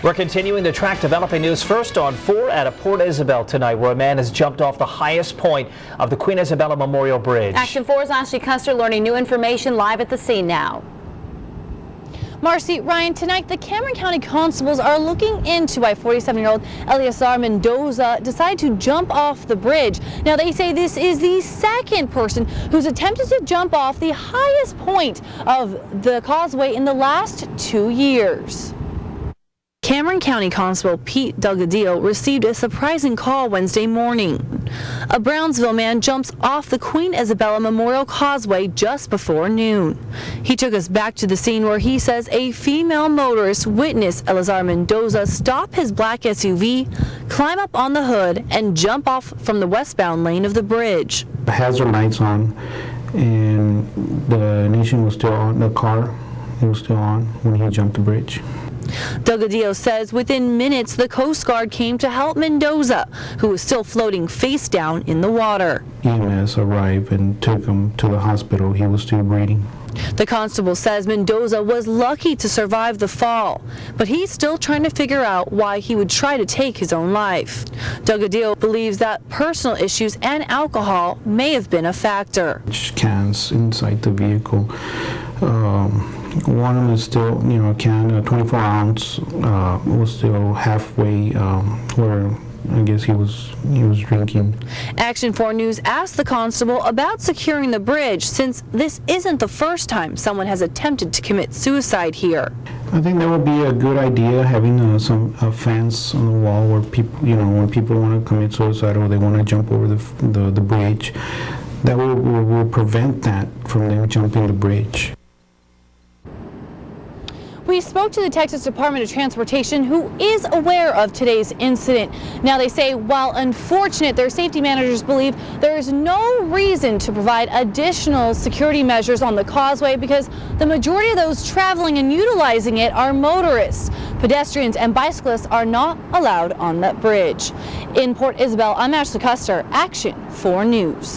We're continuing the track developing news first on 4 out of Port Isabel tonight, where a man has jumped off the highest point of the Queen Isabella Memorial Bridge. Action 4's Ashley Custer learning new information live at the scene now. Marcy, Ryan, tonight the Cameron County Constables are looking into why 47-year-old Eleazar Mendoza decided to jump off the bridge. Now they say this is the second person who's attempted to jump off the highest point of the Causeway in the last 2 years. Cameron County Constable Pete Delgadillo received a surprising call Wednesday morning. A Brownsville man jumps off the Queen Isabella Memorial Causeway just before noon. He took us back to the scene where he says a female motorist witnessed Eleazar Mendoza stop his black SUV, climb up on the hood, and jump off from the westbound lane of the bridge. The hazard lights on, and the ignition was still on, the car, it was still on when he jumped the bridge. Delgadillo says within minutes the Coast Guard came to help Mendoza, who was still floating face down in the water. EMS arrived and took him to the hospital. He was still breathing. The constable says Mendoza was lucky to survive the fall, but he's still trying to figure out why he would try to take his own life. Delgadillo believes that personal issues and alcohol may have been a factor. Cans inside the vehicle. One of them is still, a can, a 24 ounce, was still halfway where I guess he was drinking. Action 4 News asked the constable about securing the bridge, since this isn't the first time someone has attempted to commit suicide here. I think that would be a good idea, having some fence on the wall where people, when people want to commit suicide or they want to jump over the bridge, that will prevent that from them jumping the bridge. We spoke to the Texas Department of Transportation, who is aware of today's incident. Now they say, while unfortunate, their safety managers believe there is no reason to provide additional security measures on the causeway because the majority of those traveling and utilizing it are motorists. Pedestrians and bicyclists are not allowed on that bridge. In Port Isabel, I'm Ashley Custer, Action 4 News.